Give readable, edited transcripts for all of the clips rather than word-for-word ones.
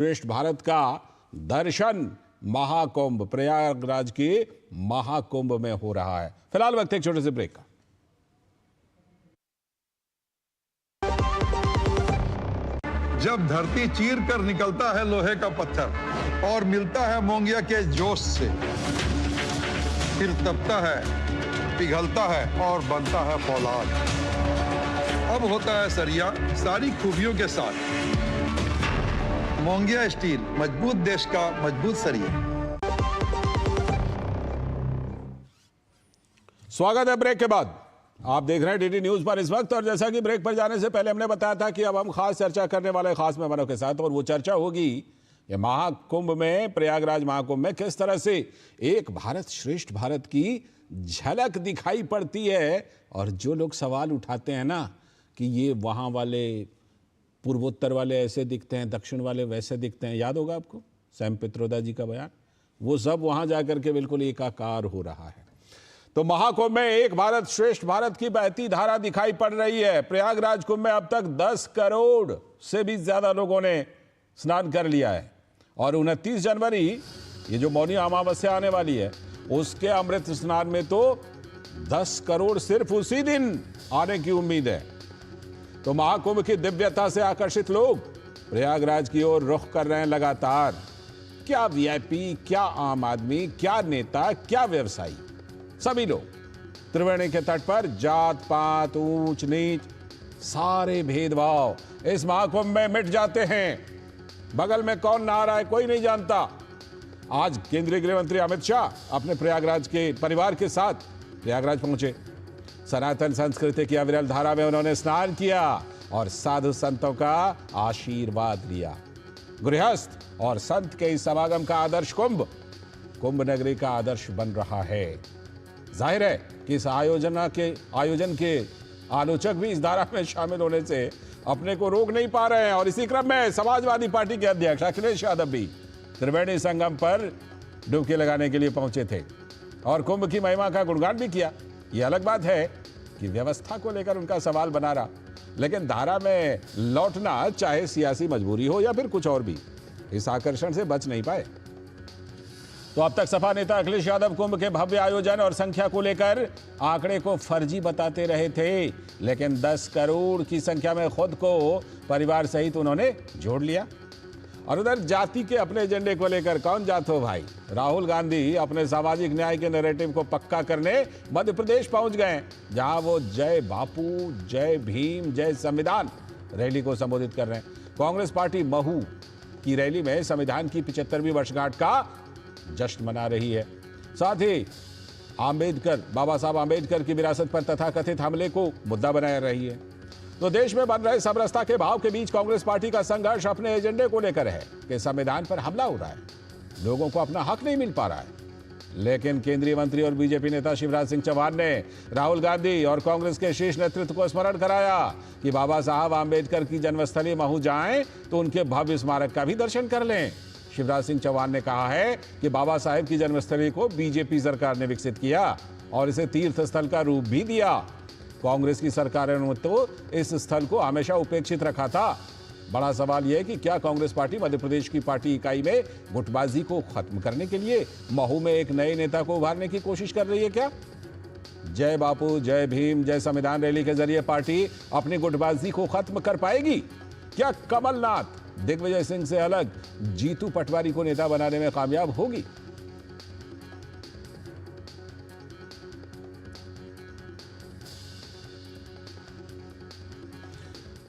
श्रेष्ठ भारत का दर्शन महाकुंभ प्रयागराज के महाकुंभ में हो रहा है। फिलहाल वक्त एक छोटे से ब्रेक का। जब धरती चीर कर निकलता है लोहे का पत्थर और मिलता है मोंगिया के जोश से, फिर तपता है, पिघलता है और बनता है फौलाद। अब होता है सरिया सारी खूबियों के साथ। मोंगिया स्टील, मजबूत देश का मजबूत सरिया। स्वागत है ब्रेक के बाद। आप देख रहे हैं डीडी न्यूज पर इस वक्त, और जैसा कि ब्रेक पर जाने से पहले हमने बताया था कि अब हम खास चर्चा करने वाले खास मेहमानों के साथ, और वो चर्चा होगी ये महाकुंभ में, प्रयागराज महाकुंभ में किस तरह से एक भारत श्रेष्ठ भारत की झलक दिखाई पड़ती है। और जो लोग सवाल उठाते हैं ना कि ये वहां वाले पूर्वोत्तर वाले ऐसे दिखते हैं, दक्षिण वाले वैसे दिखते हैं, याद होगा आपको सैम पित्रोदा जी का बयान, वो सब वहां जाकर के बिल्कुल एकाकार हो रहा है। तो महाकुंभ में एक भारत श्रेष्ठ भारत की बहती धारा दिखाई पड़ रही है। प्रयागराज कुंभ में अब तक 10 करोड़ से भी ज्यादा लोगों ने स्नान कर लिया है, और 29 जनवरी ये जो मौनी अमावस्या आने वाली है उसके अमृत स्नान में तो 10 करोड़ सिर्फ उसी दिन आने की उम्मीद है। तो महाकुंभ की दिव्यता से आकर्षित लोग प्रयागराज की ओर रुख कर रहे हैं लगातार। क्या वीआईपी, क्या आम आदमी, क्या नेता, क्या व्यवसायी, सभी लोग त्रिवेणी के तट पर जात पात ऊंच नीच सारे भेदभाव इस महाकुंभ में मिट जाते हैं। बगल में कौन नहा रहा है कोई नहीं जानता। आज केंद्रीय गृह मंत्री अमित शाह अपने प्रयागराज के परिवार के साथ प्रयागराज पहुंचे। सनातन संस्कृति की अविरल धारा में उन्होंने स्नान किया और साधु संतों का आशीर्वाद लिया। गृहस्थ और संत के इस समागम का आदर्श कुंभ नगरी का आदर्श बन रहा है। जाहिर है कि इस आयोजन के आलोचक भी इस धारा में शामिल होने से अपने को रोक नहीं पा रहे हैं। और इसी क्रम में समाजवादी पार्टी के अध्यक्ष अखिलेश यादव भी त्रिवेणी संगम पर डुबकी लगाने के लिए पहुंचे थे और कुंभ की महिमा का गुणगान भी किया। यह अलग बात है कि व्यवस्था को लेकर उनका सवाल बना रहा, लेकिन धारा में लौटना चाहे सियासी मजबूरी हो या फिर कुछ और भी, इस आकर्षण से बच नहीं पाए। तो अब तक सपा नेता अखिलेश यादव कुंभ के भव्य आयोजन और संख्या को लेकर आंकड़े को फर्जी बताते रहे थे, लेकिन 10 करोड़ की संख्या में खुद को परिवार सहित उन्होंने जोड़ लिया। और उधर जाति के अपने एजेंडे को लेकर कौन जात हो भाई, राहुल गांधी अपने सामाजिक न्याय के नैरेटिव को पक्का करने मध्य प्रदेश पहुंच गए, जहां वो जय बापू, जय भीम, जय संविधान रैली को संबोधित कर रहे हैं। कांग्रेस पार्टी महू की रैली में संविधान की 75वीं वर्षगांठ का जश्न मना रही है। साथ ही बाबा साहब आंबेडकर की विरासत पर तथाकथित हमले को मुद्दा बनाया रही है। तो देश में बन रहे समरसता के भाव के बीच कांग्रेस पार्टी का संघर्ष अपने एजेंडे को लेकर है कि संविधान पर हमला हो रहा है, लोगों को अपना हक नहीं मिल पा रहा है। लेकिन केंद्रीय मंत्री और बीजेपी नेता शिवराज सिंह चौहान ने राहुल गांधी और कांग्रेस के शीर्ष नेतृत्व को स्मरण कराया कि बाबा साहब आंबेडकर की जन्मस्थली महू जाएं तो उनके भव्य स्मारक का भी दर्शन कर लें। शिवराज सिंह चौहान ने कहा है कि बाबा साहेब की जन्मस्थली को बीजेपी सरकार ने विकसित किया और इसे तीर्थ स्थल का रूप भी दिया। कांग्रेस की सरकार ने तो इस स्थल को हमेशा उपेक्षित रखा था। बड़ा सवाल यह है कि क्या कांग्रेस पार्टी मध्य प्रदेश की पार्टी इकाई में गुटबाजी को खत्म करने के लिए महू में एक नए नेता को उभारने की कोशिश कर रही है क्या? जय बापू, जय भीम, जय संविधान रैली के जरिए पार्टी अपनी गुटबाजी को खत्म कर पाएगी? क्या कमलनाथ दिग्विजय सिंह से अलग जीतू पटवारी को नेता बनाने में कामयाब होगी?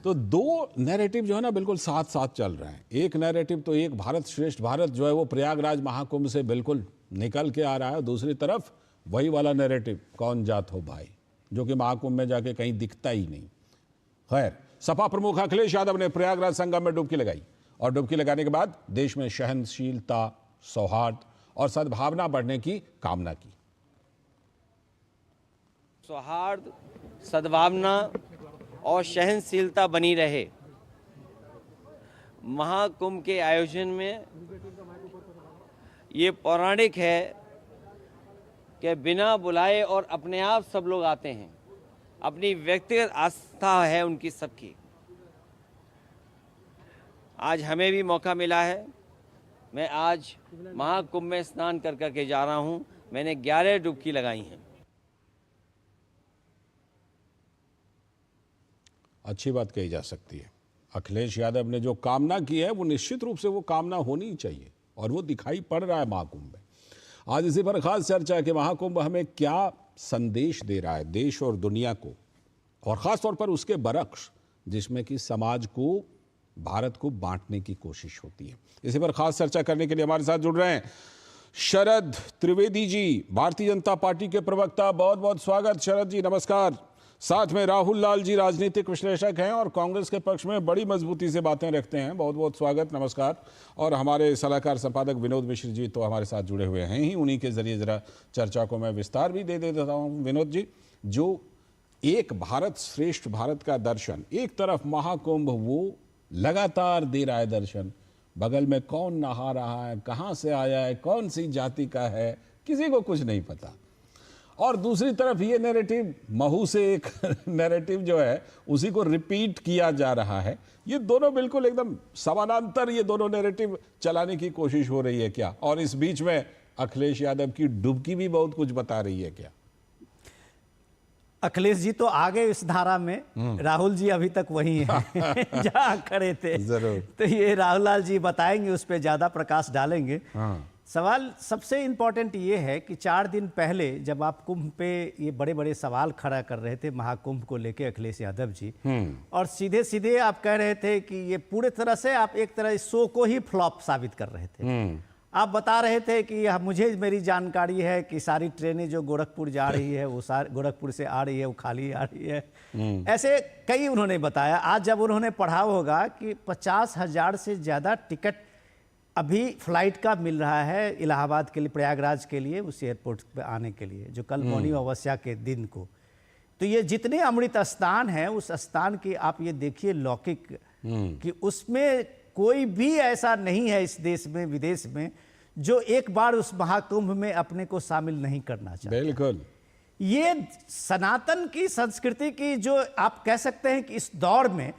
तो दो नैरेटिव जो है ना बिल्कुल साथ साथ चल रहे हैं। एक नैरेटिव तो एक भारत श्रेष्ठ भारत जो है वो प्रयागराज महाकुंभ से बिल्कुल निकल के आ रहा है, दूसरी तरफ वही वाला नैरेटिव कौन जात हो भाई, जो कि महाकुंभ में जाके कहीं दिखता ही नहीं। खैर, सपा प्रमुख अखिलेश यादव ने प्रयागराज संगम में डुबकी लगाई और डुबकी लगाने के बाद देश में सहनशीलता, सौहार्द और सद्भावना बढ़ने की कामना की। सौहार्द, सद्भावना और सहनशीलता बनी रहे। महाकुंभ के आयोजन में ये पौराणिक है कि बिना बुलाए और अपने आप सब लोग आते हैं। अपनी व्यक्तिगत आस्था है उनकी सबकी। आज हमें भी मौका मिला है। मैं आज महाकुंभ में स्नान कर करके जा रहा हूँ। मैंने 11 डुबकी लगाई हैं। अच्छी बात कही जा सकती है। अखिलेश यादव ने जो कामना की है वो निश्चित रूप से वो कामना होनी ही चाहिए और वो दिखाई पड़ रहा है महाकुंभ में। आज इसी पर खास चर्चा है कि महाकुंभ हमें क्या संदेश दे रहा है देश और दुनिया को, और ख़ास तौर पर उसके बरक्स जिसमें कि समाज को, भारत को बांटने की कोशिश होती है। इसी पर खास चर्चा करने के लिए हमारे साथ जुड़ रहे हैं शरद त्रिवेदी जी, भारतीय जनता पार्टी के प्रवक्ता। बहुत बहुत स्वागत शरद जी, नमस्कार। साथ में राहुल लाल जी, राजनीतिक विश्लेषक हैं और कांग्रेस के पक्ष में बड़ी मजबूती से बातें रखते हैं। बहुत बहुत स्वागत, नमस्कार। और हमारे सलाहकार संपादक विनोद मिश्र जी तो हमारे साथ जुड़े हुए हैं ही, उन्हीं के जरिए जरा चर्चा को मैं विस्तार भी दे देता हूँ। विनोद जी, जो एक भारत श्रेष्ठ भारत का दर्शन, एक तरफ महाकुंभ वो लगातार दे रहा है दर्शन, बगल में कौन नहा रहा है, कहाँ से आया है, कौन सी जाति का है, किसी को कुछ नहीं पता, और दूसरी तरफ ये नैरेटिव, महू से एक नैरेटिव जो है उसी को रिपीट किया जा रहा है। ये दोनों बिल्कुल एकदम समानांतर ये दोनों नैरेटिव चलाने की कोशिश हो रही है क्या? और इस बीच में अखिलेश यादव की डुबकी भी बहुत कुछ बता रही है क्या? अखिलेश जी तो आगे इस धारा में, राहुल जी अभी तक वही हैं जहां खड़े थे। जरूर। तो ये राहुल लाल जी बताएंगे, उस पर ज्यादा प्रकाश डालेंगे। हाँ। सवाल सबसे इम्पोर्टेंट ये है कि 4 दिन पहले जब आप कुंभ पे ये बड़े बड़े सवाल खड़ा कर रहे थे महाकुंभ को लेके अखिलेश यादव जी, और सीधे सीधे आप कह रहे थे कि ये पूरे तरह से आप एक तरह इस शो को ही फ्लॉप साबित कर रहे थे। आप बता रहे थे कि मुझे मेरी जानकारी है कि सारी ट्रेनें जो गोरखपुर जा रही है वो गोरखपुर से आ रही है, वो खाली आ रही है। ऐसे कई उन्होंने बताया। आज जब उन्होंने पढ़ा होगा कि 50,000 से ज़्यादा टिकट अभी फ्लाइट का मिल रहा है इलाहाबाद के लिए, प्रयागराज के लिए, उस एयरपोर्ट पे आने के लिए, जो कल मौनी अमावस्या के दिन को। तो ये जितने अमृत स्थान हैं उस स्थान की आप ये देखिए लौकिक, कि उसमें कोई भी ऐसा नहीं है इस देश में, विदेश में, जो एक बार उस महाकुंभ में अपने को शामिल नहीं करना चाहता। बिल्कुल। ये सनातन की संस्कृति की जो आप कह सकते हैं कि इस दौर में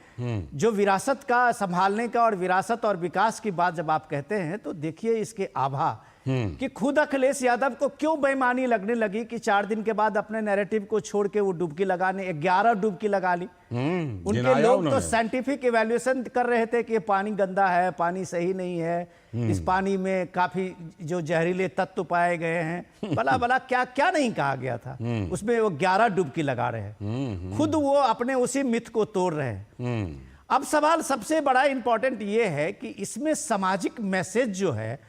जो विरासत का संभालने का और विरासत और विकास की बात जब आप कहते हैं तो देखिए इसके आभा कि खुद अखिलेश यादव को क्यों बेईमानी लगने लगी कि 4 दिन के बाद अपने नैरेटिव को छोड़ के वो डुबकी लगाने 11 डुबकी लगा ली। उनके लोग तो साइंटिफिक इवैल्यूएशन कर रहे थे कि ये पानी गंदा है, पानी सही नहीं है, इस पानी में काफी जो जहरीले तत्व पाए गए हैं, भला भला क्या क्या नहीं कहा गया था। उसमें वो 11 डुबकी लगा रहे हैं, खुद वो अपने उसी मिथ को तोड़ रहे हैं। अब सवाल सबसे बड़ा इंपॉर्टेंट ये है कि इसमें सामाजिक मैसेज जो है,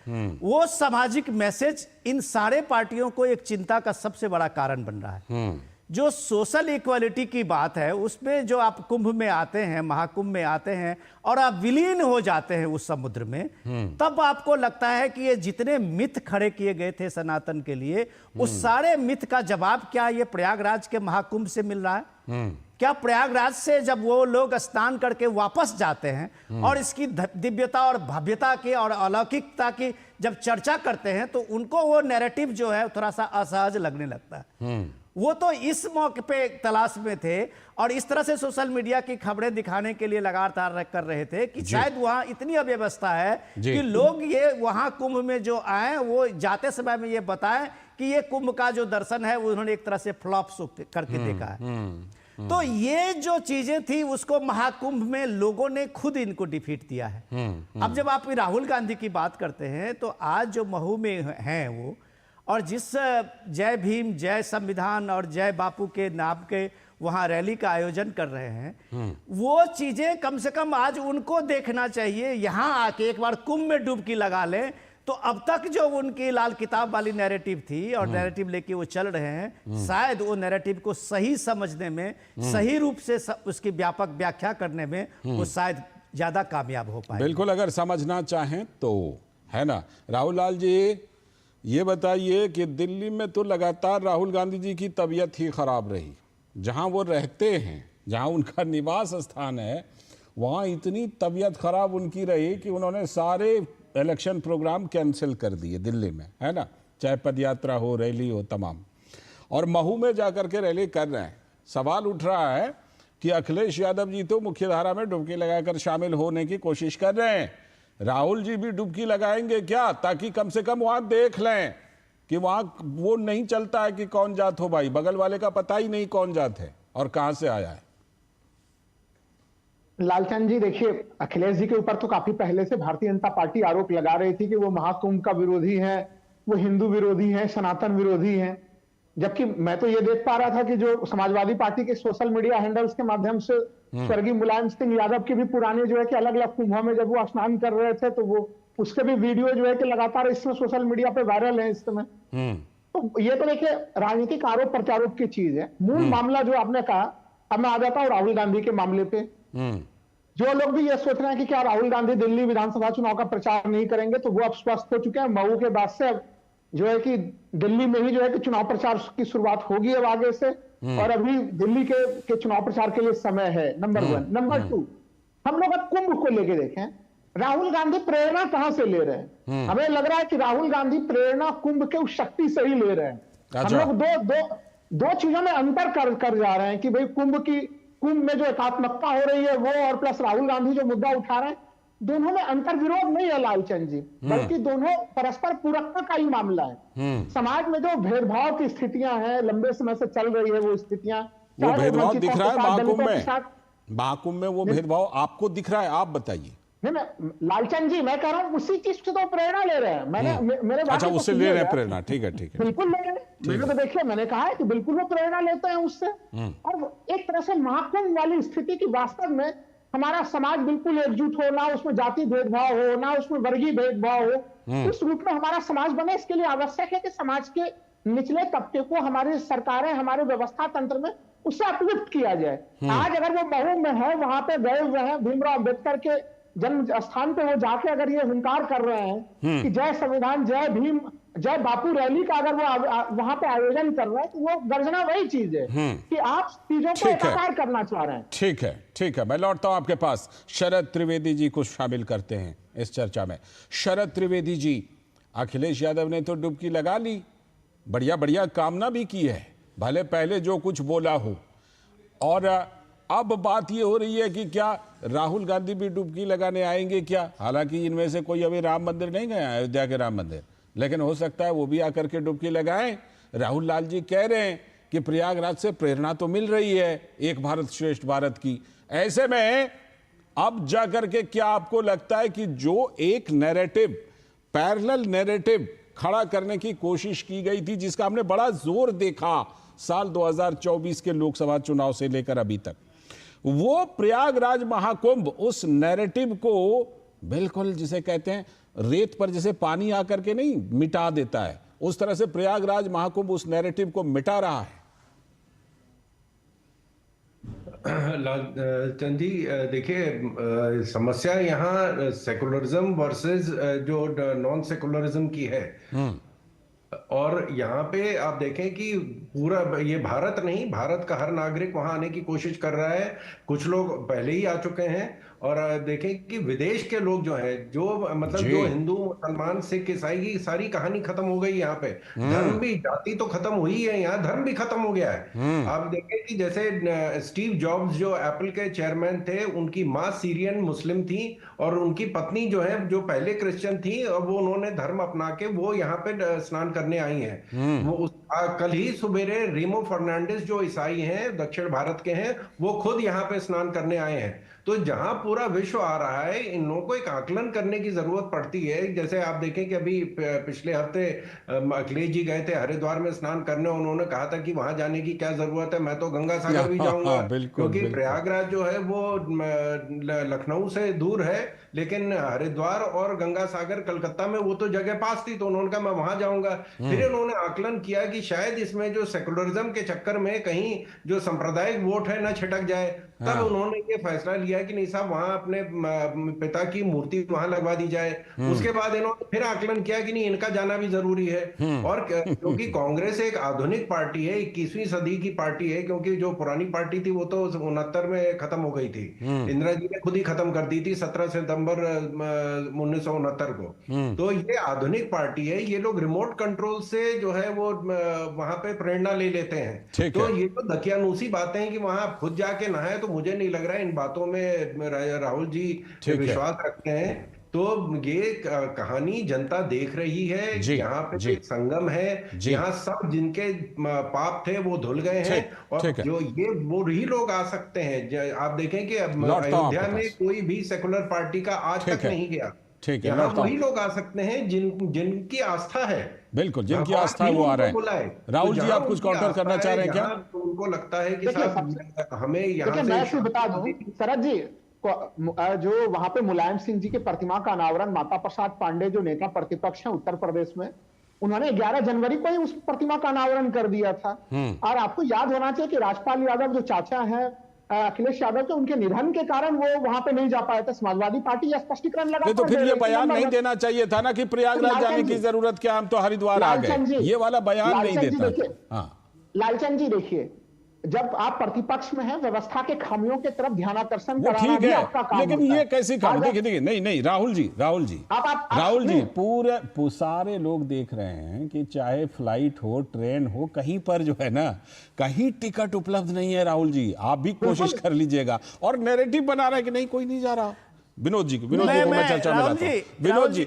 वो सामाजिक मैसेज इन सारे पार्टियों को एक चिंता का सबसे बड़ा कारण बन रहा है। जो सोशल इक्वालिटी की बात है उसमें जो आप कुंभ में आते हैं, महाकुंभ में आते हैं और आप विलीन हो जाते हैं उस समुद्र में, तब आपको लगता है कि ये जितने मिथ खड़े किए गए थे सनातन के लिए, उस सारे मिथ का जवाब क्या ये प्रयागराज के महाकुंभ से मिल रहा है? क्या प्रयागराज से जब वो लोग स्नान करके वापस जाते हैं और इसकी दिव्यता और भव्यता की और अलौकिकता की जब चर्चा करते हैं तो उनको वो नैरेटिव जो है थोड़ा सा असहज लगने लगता है? वो तो इस मौके पे तलाश में थे और इस तरह से सोशल मीडिया की खबरें दिखाने के लिए लगातार कर रहे थे कि शायद वहां इतनी अव्यवस्था है कि लोग ये वहां कुंभ में जो आए वो जाते समय में ये बताएं कि ये कुंभ का जो दर्शन है वो उन्होंने एक तरह से फ्लॉप करके देखा है। तो ये जो चीजें थी उसको महाकुंभ में लोगों ने खुद इनको डिफीट दिया है। अब जब आप राहुल गांधी की बात करते हैं तो आज जो महू में हैं वो, और जिस जय भीम, जय संविधान और जय बापू के नाम के वहां रैली का आयोजन कर रहे हैं, वो चीजें कम से कम आज उनको देखना चाहिए। यहां आके एक बार कुंभ में डुबकी लगा लें तो अब तक जो उनकी लाल किताब वाली नैरेटिव थी और नैरेटिव लेके वो चल रहे हैं, शायद वो नैरेटिव को सही समझने में, सही रूप से उसकी व्यापक व्याख्या करने में वो शायद ज्यादा कामयाब हो पाए। बिल्कुल, अगर समझना चाहें तो, है ना। राहुल लाल जी, ये बताइए कि दिल्ली में तो लगातार राहुल गांधी जी की तबीयत ही खराब रही, जहां वो रहते हैं, जहां उनका निवास स्थान है, वहां इतनी तबीयत खराब उनकी रही कि उन्होंने सारे इलेक्शन प्रोग्राम कैंसिल कर दिए दिल्ली में, है ना, चाहे पदयात्रा हो, रैली हो, तमाम। और महू में जाकर के रैली कर रहे हैं। सवाल उठ रहा है कि अखिलेश यादव जी तो मुख्य धारा में डुबकी लगाकर शामिल होने की कोशिश कर रहे हैं, राहुल जी भी डुबकी लगाएंगे क्या, ताकि कम से कम वहां देख लें कि वहां वो नहीं चलता है कि कौन जात हो भाई, बगल वाले का पता ही नहीं कौन जात है और कहां से आया है। लालचंद जी देखिए, अखिलेश जी के ऊपर तो काफी पहले से भारतीय जनता पार्टी आरोप लगा रही थी कि वो महाकुंभ का विरोधी है, वो हिंदू विरोधी है, सनातन विरोधी है। जबकि मैं तो ये देख पा रहा था कि जो समाजवादी पार्टी के सोशल मीडिया हैंडल्स के माध्यम से स्वर्गीय मुलायम सिंह यादव के भी पुराने जो है कि अलग अलग कुंभों में जब वो स्नान कर रहे थे तो वो उसके भी वीडियो जो है कि लगातार इसमें सोशल मीडिया पे वायरल है इस समय। तो ये तो देखिए राजनीतिक आरोप प्रत्यारोप की चीज है। मूल मामला जो आपने कहा, अब मैं आ जाता हूँ राहुल गांधी के मामले पे। जो लोग भी ये सोच रहे हैं कि क्या राहुल गांधी दिल्ली विधानसभा चुनाव का प्रचार नहीं करेंगे, तो वो अब स्वस्थ हो चुके हैं। मऊ के बाद से अब जो है कि दिल्ली में ही जो है कि चुनाव प्रचार की शुरुआत होगी अब आगे से, और अभी दिल्ली के चुनाव प्रचार के लिए समय है, नंबर 1। नंबर 2, हम लोग अब कुंभ को लेके देखें, राहुल गांधी प्रेरणा कहां से ले रहे हैं? हमें लग रहा है कि राहुल गांधी प्रेरणा कुंभ के उस शक्ति से ही ले रहे हैं। हम लोग दो चीजों में अंतर कर जा रहे हैं कि भाई कुंभ में जो एकात्मकता हो रही है वो, और प्लस राहुल गांधी जो मुद्दा उठा रहे हैं, दोनों में अंतर विरोध नहीं है लालचंद जी, बल्कि दोनों परस्पर पूरकता का ही मामला है। समाज में जो भेदभाव की स्थितियां हैं, लंबे समय से चल रही है वो स्थितियां, वो भेदभाव दिख रहा है महाकुंभ में वो भेदभाव आपको दिख रहा है? आप बताइए। नहीं, लालचंद जी मैं कह रहा हूँ उसी चीज से तो प्रेरणा ले रहे हैं। मेरे अच्छा, उससे ले रहे हैं प्रेरणा, ठीक है बिल्कुल ले रहे हैं। मैंने तो देखिए, मैंने कहा है कि बिल्कुल वो प्रेरणा लेते हैं उससे। और एक तरह से महाकुंभ वाली स्थिति की वास्तव में हमारा समाज बिल्कुल एकजुट हो, ना उसमें जाति भेदभाव हो, ना उसमें वर्गीय भेदभाव हो, इस रूप में हमारा समाज बने। इसके लिए आवश्यक है कि समाज के निचले तबके को हमारी सरकारें, हमारे व्यवस्था तंत्र में उससे अपलिफ्ट किया जाए। आज अगर वो मऊ में है, वहां पे गए हुए हैं, भीमराव अम्बेडकर के जन्म स्थान पे वो जाके अगर ये हुंकार कर रहे हैं कि जय संविधान, जय भीम, जय बापू रैली का अगर वो वहां पे आयोजन कर रहे हैं, तो वो गर्जना वही चीज है कि आप चीजों को एकाकार करना चाह रहे हैं। ठीक है, मैं लौटता हूं आपके पास। शरद त्रिवेदी जी को शामिल करते हैं इस चर्चा में। शरद त्रिवेदी जी, अखिलेश यादव ने तो डुबकी लगा ली, बढ़िया कामना भी की है, भले पहले जो कुछ बोला हो, और अब बात ये हो रही है कि क्या राहुल गांधी भी डुबकी लगाने आएंगे क्या? हालांकि इनमें से कोई अभी राम मंदिर नहीं गया, अयोध्या के राम मंदिर, लेकिन हो सकता है वो भी आकर के डुबकी लगाएं। राहुल लाल जी कह रहे हैं कि प्रयागराज से प्रेरणा तो मिल रही है एक भारत श्रेष्ठ भारत की। ऐसे में अब जाकर के क्या आपको लगता है कि जो एक नैरेटिव, पैरेलल नैरेटिव खड़ा करने की कोशिश की गई थी, जिसका हमने बड़ा जोर देखा साल 2024 के लोकसभा चुनाव से लेकर अभी तक, वो प्रयागराज महाकुंभ उस नैरेटिव को बिल्कुल, जिसे कहते हैं रेत पर जैसे पानी आकर के नहीं मिटा देता है, उस तरह से प्रयागराज महाकुंभ उस नैरेटिव को मिटा रहा है? चंद जी देखिए, समस्या यहाँ सेकुलरिज्म वर्सेस जो नॉन सेकुलरिज्म की है। और यहाँ पे आप देखें कि पूरा ये भारत नहीं, भारत का हर नागरिक वहां आने की कोशिश कर रहा है। कुछ लोग पहले ही आ चुके हैं, और देखें कि विदेश के लोग जो है, जो मतलब जो हिंदू, मुसलमान, सिख, ईसाई की सारी कहानी खत्म हो गई यहाँ पे। धर्म भी, जाति तो खत्म हुई है, यहाँ धर्म भी खत्म हो गया है। आप देखें कि जैसे स्टीव जॉब्स जो एप्पल के चेयरमैन थे, उनकी माँ सीरियन मुस्लिम थी, और उनकी पत्नी जो है, जो पहले क्रिश्चियन थी, और वो उन्होंने धर्म अपना के वो यहाँ पे स्नान करने आई हैं। वो कल ही सुबेरे रीमो फर्नांडिस जो ईसाई हैं, दक्षिण भारत के हैं, वो खुद यहाँ पे स्नान करने आए हैं। तो जहां पूरा विश्व आ रहा है, इन लोगों को एक आकलन करने की जरूरत पड़ती है। जैसे आप देखें कि अभी पिछले हफ्ते अखिलेश जी गए थे हरिद्वार में स्नान करने, उन्होंने कहा था कि वहां जाने की क्या जरूरत है, मैं तो गंगा सागर भी जाऊंगा, क्योंकि प्रयागराज जो है वो लखनऊ से दूर है, लेकिन हरिद्वार और गंगा सागर कलकत्ता में वो तो जगह पास थी, तो उन्होंने कहा मैं वहां जाऊंगा। फिर उन्होंने आकलन किया कि शायद इसमें जो सेकुलरिज्म के चक्कर में कहीं जो सांप्रदायिक वोट है ना छिटक जाए, तब उन्होंने ये फैसला लिया कि नहीं साहब, वहां अपने पिता की मूर्ति वहां लगवा दी जाए। उसके बाद इन्होंने फिर आकलन किया कि नहीं, इनका जाना भी जरूरी है। और क्योंकि कांग्रेस एक आधुनिक पार्टी है, 21वीं सदी की पार्टी है, क्योंकि जो पुरानी पार्टी थी वो तो 69 में खत्म हो गई थी, इंदिरा जी ने खुद ही खत्म कर दी थी 17 सितंबर 1969 को। तो ये आधुनिक पार्टी है, ये लोग रिमोट कंट्रोल से जो है वो वहां पे प्रेरणा ले लेते हैं। तो ये तो दकियानूसी बातें हैं कि वहां खुद जाके नहाए तो मुझे नहीं लग रहा है इन बातों में राहुल जी ठीक है। विश्वास रखते हैं। तो ये कहानी जनता देख रही है, जी, यहाँ पे जी। एक संगम है, जी। यहाँ सब जिनके पाप थे वो धुल गए हैं, ठीक, और ठीक है। जो ये वो ही लोग आ सकते हैं। आप देखें कि अब लौटता हूं अयोध्या आपके में पास। कोई भी सेकुलर पार्टी का आज ठीक तक है। नहीं गया। ठीक है, यहाँ लौटता वही हूं। लोग आ सकते हैं जिनकी आस्था है, बिल्कुल, जिनकी भगवान आस्था है ही वो आ उनको रहे हैं। बुलाए। राहुल तो जी, जहां आप कुछ उनकी काउंटर आस्था करना चाह है, रहे हैं क्या? जहां उनको लगता है कि देखिए, साहब हमें यहाँ देखिए मैं से ऐसे बता दूं शरद जी जो वहां पे मुलायम सिंह जी की प्रतिमा का अनावरण माता प्रसाद पांडे जो नेता प्रतिपक्ष हैं उत्तर प्रदेश में, उन्होंने 11 जनवरी को ही उस प्रतिमा का अनावरण कर दिया था। और आपको याद होना चाहिए कि राजपाल यादव जो चाचा हैं अखिलेश यादव के, उनके निधन के कारण वो वहां पे नहीं जा पाए थे। समाजवादी पार्टी यह स्पष्टीकरण लगा तो फिर ये बयान नहीं देना चाहिए था ना कि प्रयागराज जाने की जरूरत क्या, हम तो हरिद्वार आ गए। ये वाला बयान नहीं देता। हाँ, लालचंद जी देखिए, जब आप प्रतिपक्ष में हैं, व्यवस्था के खामियों के तरफ ध्यानाकर्षण वो कराना ठीक भी आपका है, काम लेकिन होता ये है। कैसी खामी? देखिए देखिए, नहीं राहुल जी आप राहुल जी, नहीं। पूरे सारे लोग देख रहे हैं कि चाहे फ्लाइट हो, ट्रेन हो, कहीं पर जो है ना, कहीं टिकट उपलब्ध नहीं है। राहुल जी, आप भी कोशिश कर लीजिएगा, और नैरेटिव बना रहा है कि नहीं कोई नहीं जा रहा। विनोद जी को मैं चर्चा में लाता हूं। विनोद जी,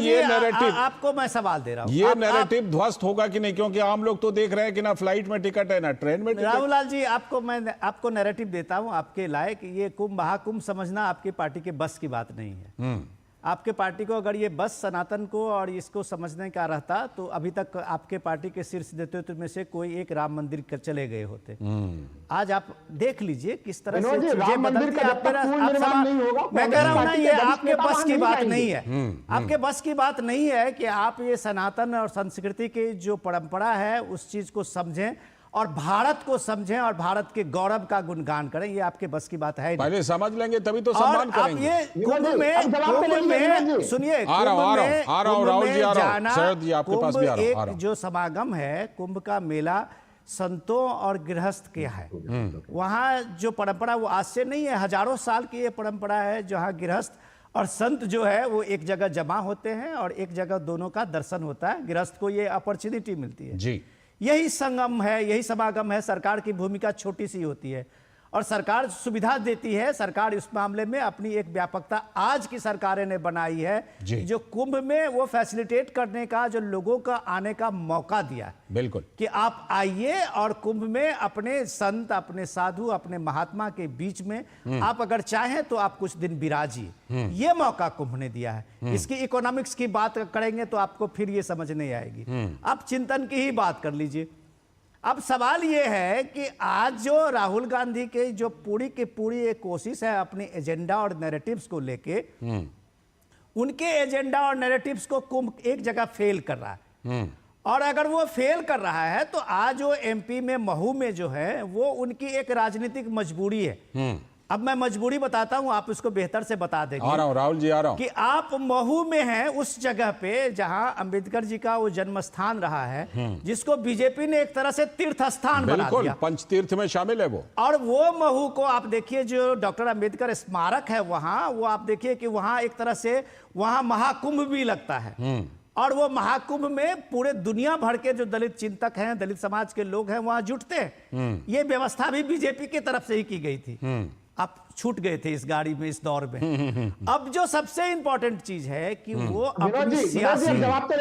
ये नैरेटिव, आपको मैं सवाल दे रहा हूं, ये नैरेटिव ध्वस्त होगा कि नहीं? क्योंकि आम लोग तो देख रहे हैं कि ना फ्लाइट में टिकट है ना ट्रेन में टिकट। राहुल लाल जी, मैं आपको नैरेटिव देता हूं आपके लायक। ये कुंभ महाकुंभ समझना आपकी पार्टी के बस की बात नहीं है। आपके पार्टी को अगर ये बस सनातन को और इसको समझने का रहता तो अभी तक आपके पार्टी के शीर्ष नेतृत्व में से कोई एक राम मंदिर चले गए होते। आज आप देख लीजिए किस तरह से चीजें बदलती हैं। मैं कह रहा हूं ना, ये आपके बस की बात नहीं है। आपके बस की बात नहीं है कि आप ये सनातन और संस्कृति की जो परंपरा है उस चीज को समझें और भारत को समझें और भारत के गौरव का गुणगान करें। ये आपके बस की बात है। पहले समझ लेंगे तभी तो सम्मान करेंगे। ये कुंभ में सुनिए, आ रहा हूं राहुल जी, आ रहा हूं। शरद जी, आपके पास भी आ रहा हूं। जो समागम है, कुंभ का मेला संतों और गृहस्थ के है। वहां जो परंपरा वो आज से नहीं है, हजारों साल की ये परंपरा है, जहां गृहस्थ और संत जो है वो एक जगह जमा होते हैं और एक जगह दोनों का दर्शन होता है। गृहस्थ को ये अपॉर्चुनिटी मिलती है जी। यही संगम है, यही समागम है। सरकार की भूमिका छोटी सी होती है और सरकार सुविधा देती है। सरकार इस मामले में अपनी एक व्यापकता आज की सरकारें ने बनाई है, जो कुंभ में वो फैसिलिटेट करने का, जो लोगों का आने का मौका दिया है। बिल्कुल, कि आप आइए और कुंभ में अपने संत, अपने साधु, अपने महात्मा के बीच में आप अगर चाहें तो आप कुछ दिन विराजिए। ये मौका कुंभ ने दिया है। इसकी इकोनॉमिक्स की बात करेंगे तो आपको फिर ये समझ नहीं आएगी। आप चिंतन की ही बात कर लीजिए। अब सवाल यह है कि आज जो राहुल गांधी के जो पूरी की पूरी एक कोशिश है अपने एजेंडा और नैरेटिव्स को लेके, उनके एजेंडा और नैरेटिव्स को कुंभ एक जगह फेल कर रहा है। और अगर वो फेल कर रहा है तो आज जो एमपी में महू में जो है वो उनकी एक राजनीतिक मजबूरी है। अब मैं मजबूरी बताता हूं, आप उसको बेहतर से बता देंगे। आ रहा हूं राहुल जी, आ रहा हूं। कि आप महू में हैं उस जगह पे जहां अंबेडकर जी का वो जन्म स्थान रहा है, जिसको बीजेपी ने एक तरह से तीर्थ स्थान बना दिया। पंचतीर्थ में शामिल है वो। और वो महू को आप देखिए, जो डॉक्टर अंबेडकर स्मारक है वहां, वो आप देखिए कि वहां एक तरह से वहां महाकुंभ भी लगता है। और वो महाकुंभ में पूरे दुनिया भर के जो दलित चिंतक हैं, दलित समाज के लोग हैं, वहां जुटते हैं। ये व्यवस्था भी बीजेपी की तरफ से ही की गई थी। आप छूट गए थे इस गाड़ी में, इस दौर में। अब जो सबसे इंपॉर्टेंट चीज है कि वो अपनी सियासी,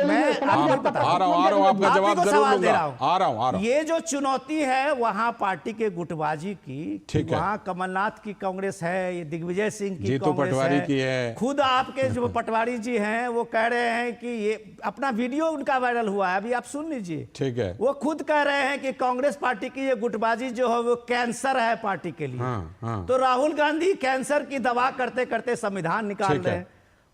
मैं आपको सवाल दे रहा हूं। ये जो चुनौती है वहां पार्टी के गुटबाजी की, वहां कमलनाथ की कांग्रेस है, ये दिग्विजय सिंह की कांग्रेस है, खुद आपके जो पटवारी जी हैं वो कह रहे हैं कि ये अपना वीडियो उनका वायरल हुआ है, अभी आप सुन लीजिए। ठीक है, वो खुद कह रहे हैं कि कांग्रेस पार्टी की ये गुटबाजी जो है वो कैंसर है पार्टी के लिए। तो राहुल गांधी कैंसर की दवा करते करते संविधान निकाल रहे हैं।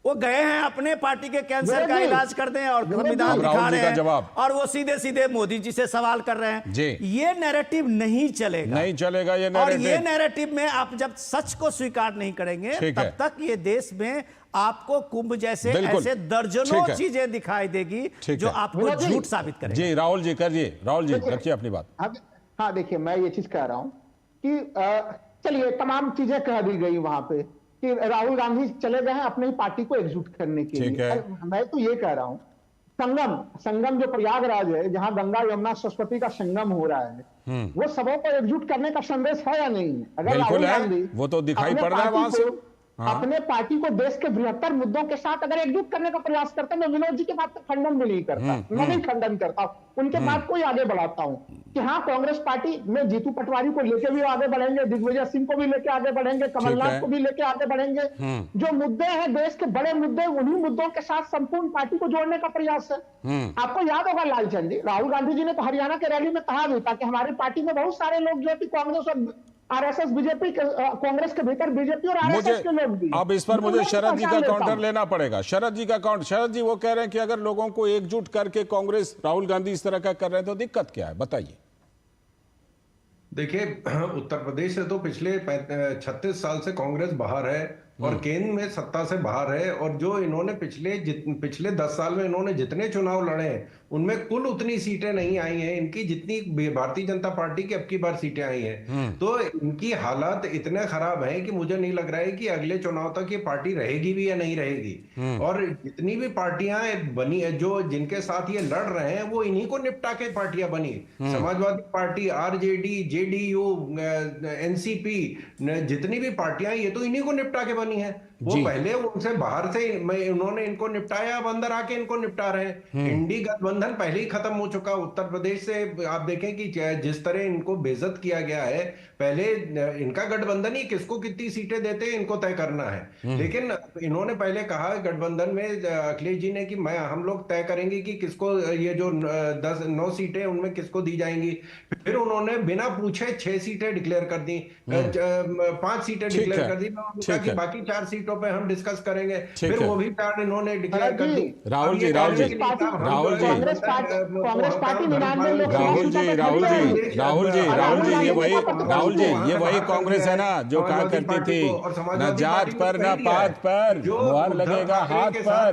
वो गए हैं अपने पार्टी के कैंसर का इलाज करते हैं और संविधान दिखा रहे हैं, और वो सीधे सीधे मोदी जी से सवाल कर रहे हैं। ये नैरेटिव नहीं चलेगा, नहीं चलेगा ये नैरेटिव। और ये नैरेटिव में आप जब सच को स्वीकार नहीं करेंगे तब तक ये देश में आपको कुंभ जैसे ऐसे दर्जनों चीजें दिखाई देगी जो आपको झूठ साबित करेंगे। जी राहुल जी करिए, राहुल जी रखिए अपनी बात। हाँ देखिए, मैं ये चीज कह रहा हूं कि चलिए तमाम चीजें कह दी गई वहां पे कि राहुल गांधी चले गए हैं अपनी पार्टी को एकजुट करने के लिए। मैं तो ये कह रहा हूं संगम जो प्रयागराज है, जहां गंगा यमुना सरस्वती का संगम हो रहा है, वो सबों को एकजुट करने का संदेश है या नहीं है? अगर बिल्कुल राहुल है, गांधी वो तो दिखाई अपने पड़ रहा है पार्टी वहां से। को- अपने पार्टी को देश के बृहत्तर मुद्दों के साथ अगर एकजुट करने का प्रयास करते हैं, मैं विनोद जी की बात का खंडन भी नहीं करता, मैं नहीं खंडन करता, उनके बात को ही आगे बढ़ाता हूं कि हाँ, कांग्रेस पार्टी में जीतू पटवारी को लेकर भी आगे बढ़ेंगे, दिग्विजय सिंह को भी लेकर आगे बढ़ेंगे, कमलनाथ को भी लेकर आगे बढ़ेंगे। जो मुद्दे हैं देश के बड़े मुद्दे, उन्हीं मुद्दों के साथ संपूर्ण पार्टी को जोड़ने का प्रयास है। आपको याद होगा लालचंद जी, राहुल गांधी जी ने तो हरियाणा के रैली में कहा भी था कि हमारी पार्टी में बहुत सारे लोग जो है कि कांग्रेस और आरएसएस बीजेपी, कांग्रेस के भीतर बीजेपी और आरएसएस के लोग भी। अब इस पर मुझे शरद जी का काउंटर लेना पड़ेगा। शरद जी का काउंटर, शरद जी वो कह रहे हैं कि अगर लोगों को एकजुट करके कांग्रेस, राहुल गांधी इस तरह का कर रहे हैं तो दिक्कत क्या है, बताइए। देखिए, उत्तर प्रदेश से तो पिछले 36 साल से कांग्रेस बाहर है और केंद्र में सत्ता से बाहर है, और जो इन्होंने पिछले 10 साल में इन्होंने जितने चुनाव लड़े हैं उनमें कुल उतनी सीटें नहीं आई हैं इनकी जितनी भारतीय जनता पार्टी की अब की बार सीटें आई हैं। तो इनकी हालात इतने खराब हैं कि मुझे नहीं लग रहा है कि अगले चुनाव तक ये पार्टी रहेगी भी या नहीं रहेगी। और जितनी भी पार्टियां बनी है, जो जिनके साथ ये लड़ रहे हैं, वो इन्हीं को निपटा के पार्टियां बनी। Samajwadi party, RJD, JDU, NCP, जितनी भी पार्टियां, ये तो इन्हीं को निपटा के बनी है। वो पहले उनसे बाहर से उन्होंने इनको निपटाया, अब अंदर आके इनको निपटा रहे हैं। इंडी गठबंधन पहले ही खत्म हो चुका। उत्तर प्रदेश से आप देखें कि जिस तरह इनको बेइज्जत किया गया है, पहले इनका गठबंधन ही किसको कितनी सीटें देते हैं इनको तय करना है। लेकिन इन्होंने पहले कहा गठबंधन में अखिलेश जी ने कि हम लोग तय करेंगे कि किसको ये जो 9 सीटें उनमें किसको दी जाएंगी। फिर उन्होंने बिना पूछे 6 सीटें डिक्लेयर कर दी, 5 सीटें डिक्लेयर कर दी। कि बाकी 4 सीटों पे हम डिस्कस करेंगे। फिर वो भी 4 इन्होंने डिक्लेयर कर दी। राहुल जी, ये वही कांग्रेस है ना जो कहा करती थी न जात पर न पात पर, मुहर लगेगा हाथ पर।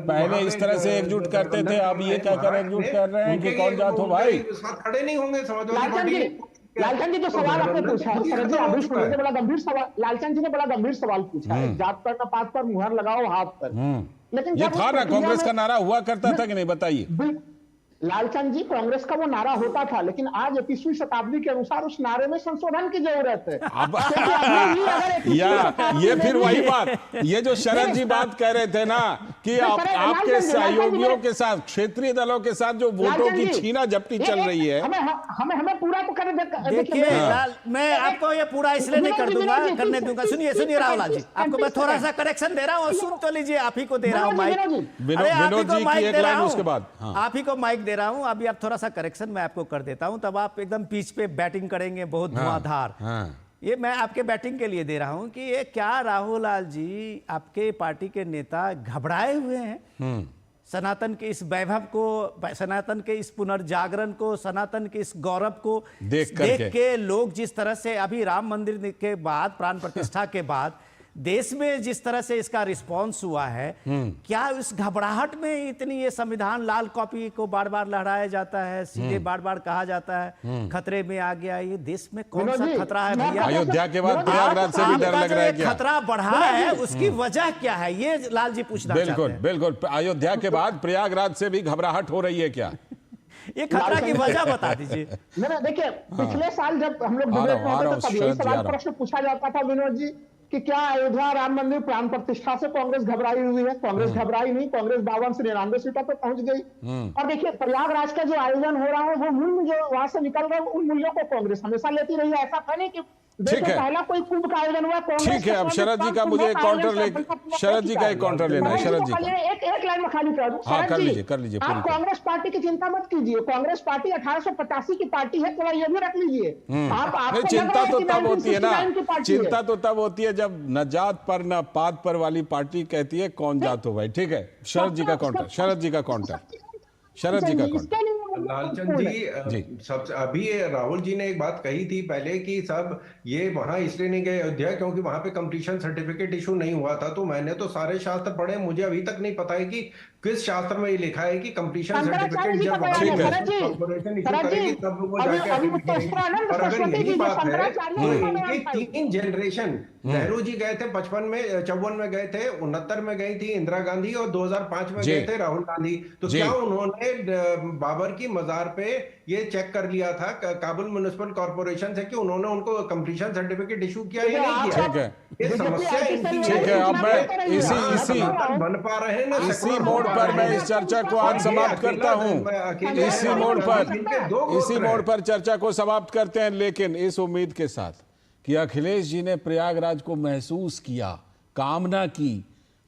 पहले इस तरह से एकजुट करते थे, अब ये कहकर एकजुट कर रहे हैं कि कौन जात हो भाई। खड़े नहीं होंगे समाजवादी पार्टी। लालचंद जी जो सवाल आपने पूछा है, शरद जी अभी सुनिए, बड़ा गंभीर सवाल लालचंद जी ने बड़ा गंभीर सवाल पूछा है, जात पर न पात पर, मुहर लगाओ हाथ पर। लेकिन ये था ना, कांग्रेस का नारा हुआ करता था कि नहीं, बताइए। लालचंद जी, कांग्रेस का वो नारा होता था, लेकिन आज 21वीं शताब्दी के अनुसार उस नारे में संशोधन की जरूरत है। ये फिर वही बात, ये जो शरद जी बात कह रहे थे ना कि आपके सहयोगियों के साथ, क्षेत्रीय दलों के साथ जो वोटों की छीना झपटी चल रही है। हमें पूरा तो करने देखिए, मैं आपको ये पूरा इसलिए नहीं करने दूंगा। सुनिए राहुल जी, आपको मैं थोड़ा सा करेक्शन दे रहा हूँ, सुन तो लीजिए। आप ही को दे रहा हूँ माइक, विनोद जी की एक लाइन उसके बाद आप ही को माइक दे रहा हूं। अभी आप थोड़ा सा करेक्शन मैं आपको कर देता हूं, तब आप एकदम पिच पे बैटिंग करेंगे बहुत धुआंधार। ये मैं आपके बैटिंग के लिए दे रहा हूं कि ये क्या राहुल लाल जी, आपके पार्टी के नेता घबराए हुए हैं सनातन के इस वैभव को, सनातन के इस पुनर्जागरण को, सनातन के इस गौरव को देख के लोग जिस तरह से अभी राम मंदिर के बाद, प्राण प्रतिष्ठा के बाद देश में जिस तरह से इसका रिस्पांस हुआ है, क्या उस घबराहट में इतनी ये संविधान लाल कॉपी को बार बार लहराया जाता है, सीधे बार बार कहा जाता है खतरे में आ गया? ये देश में कौन सा खतरा है भैया? अयोध्या के बाद प्रयागराज से भी डर लग रहा है क्या? खतरा बढ़ा है, उसकी वजह क्या है, ये लाल जी पूछना चाहते हैं। बिल्कुल, अयोध्या के बाद प्रयागराज से भी घबराहट हो रही है क्या? ये खतरा की वजह बता दीजिए। देखिए, पिछले साल जब हम लोग डिबेट में होते तब यही सवाल प्रश्न पूछा जाता था विनोद जी कि क्या अयोध्या राम मंदिर प्राण प्रतिष्ठा से कांग्रेस घबराई हुई है? कांग्रेस घबराई नहीं, कांग्रेस 52 से 99 सीटों पर पहुंच गई। और देखिए, प्रयागराज का जो आयोजन हो रहा है, वो मूल्य जो वहां से निकल रहा है, उन मूल्यों को कांग्रेस हमेशा लेती रही है। ऐसा था नहीं कि ठीक है, पहला कोई कुंभ का आयोजन हुआ कांग्रेस। ठीक है, अब शरद जी का मुझे एक काउंटर शरद जी का एक काउंटर लेना है। शरद जी एक लाइन में खाली कर दूं। कर लीजिए आप कांग्रेस पार्टी की चिंता मत कीजिए, कांग्रेस पार्टी 1885 की पार्टी है, थोड़ा ये भी रख लीजिए। चिंता तो तब होती है ना, चिंता तो तब होती है जब न जात पर न पात पर वाली पार्टी कहती है कौन जात हो भाई। ठीक है, शरद जी का काउंटर, शरद जी का काउंटर। लालचंद जी, सबसे अभी राहुल जी ने एक बात कही थी पहले कि सब ये वहां इसलिए नहीं गए अयोध्या क्योंकि वहां पे कंप्लीशन सर्टिफिकेट इशू नहीं हुआ था। तो मैंने तो सारे शास्त्र पढ़े, मुझे अभी तक नहीं पता है कि किस शास्त्र में ये लिखा है कि कंप्लीशन शंकराचार्य जी सर्टिफिकेट का जब बयान है, कॉर्पोरेशन इशू भरत जी, करेगी तब वो अभी जाके अभी approve करेगी। उत्तरानंद और अगर सरस्वती यही जी जो बात है शंकराचार्य तो जी का बयान इनके था। 3 जनरेशन, नेहरू जी गए थे 55 में, 54 में गए थे, 69 में गई थी इंदिरा गांधी और 2005 में जी। गए थे राहुल गांधी। तो जी। क्या उन्होंने बाबर की मजार पे ये चेक कर लिया था काबुल म्युनिसिपल कॉर्पोरेशन से कि उन्होंने उनको कंप्लीशन सर्टिफिकेट इशू किया या नहीं किया? ठीक है। ये समस्या इनकी ठीक है, अब मैं इसी बन पा रहे हैं ना, इसी सेकुलर मोड़ बन पा पर रहे मैं हैं। इस चर्चा को और आज ये समाप्त करता अकेला हूं। अकेले इसी राहुल मोड़ गांधी पर इनके 2 गोत्र इसी हैं। मोड़ पर चर्चा को समाप्त करते हैं, लेकिन इस उम्मीद के साथ कि अखिलेश जी ने प्रयागराज को महसूस किया, कामना की।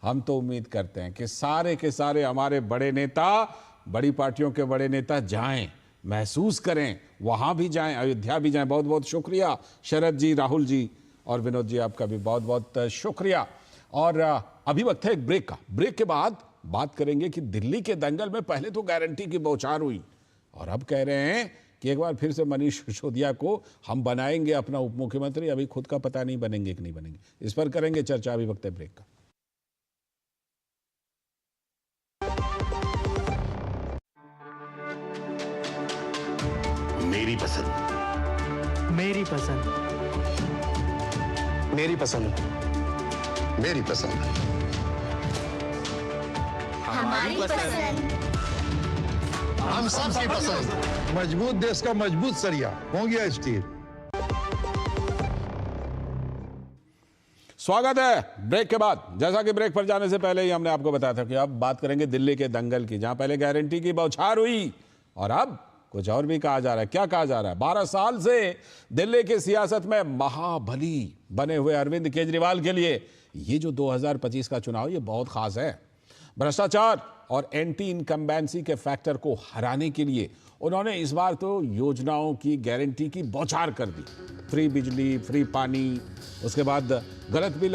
हम तो उम्मीद करते हैं कि सारे के सारे हमारे बड़े नेता, बड़ी पार्टियों के बड़े नेता जाएं, महसूस करें, वहां भी जाएं, अयोध्या भी जाएं। बहुत बहुत शुक्रिया शरद जी, राहुल जी और विनोद जी, आपका भी बहुत बहुत शुक्रिया। और अभी वक्त है एक ब्रेक का। ब्रेक के बाद बात करेंगे कि दिल्ली के दंगल में पहले तो गारंटी की बौछार हुई और अब कह रहे हैं कि एक बार फिर से मनीष सिसोदिया को हम बनाएंगे अपना उप मुख्यमंत्री। अभी खुद का पता नहीं बनेंगे कि नहीं बनेंगे, इस पर करेंगे चर्चा। अभी वक्त है ब्रेक का। मेरी पसंद, मेरी पसंद, मेरी पसंद, मेरी पसंद, हमारी पसंद। हम सबकी पसंद। मजबूत देश का मजबूत सरिया मोंगिया स्टील। स्वागत है ब्रेक के बाद। जैसा कि ब्रेक पर जाने से पहले ही हमने आपको बताया था कि अब बात करेंगे दिल्ली के दंगल की, जहां पहले गारंटी की बौछार हुई और अब कुछ और भी कहा जा रहा है। क्या कहा जा रहा है? 12 साल से दिल्ली की सियासत में महाबली बने हुए अरविंद केजरीवाल के लिए ये जो 2025 का चुनाव, ये बहुत खास है। भ्रष्टाचार और एंटी इनकम्बेंसी के फैक्टर को हराने के लिए उन्होंने इस बार तो योजनाओं की गारंटी की बौछार कर दी। फ्री बिजली, फ्री पानी, उसके बाद गलत बिल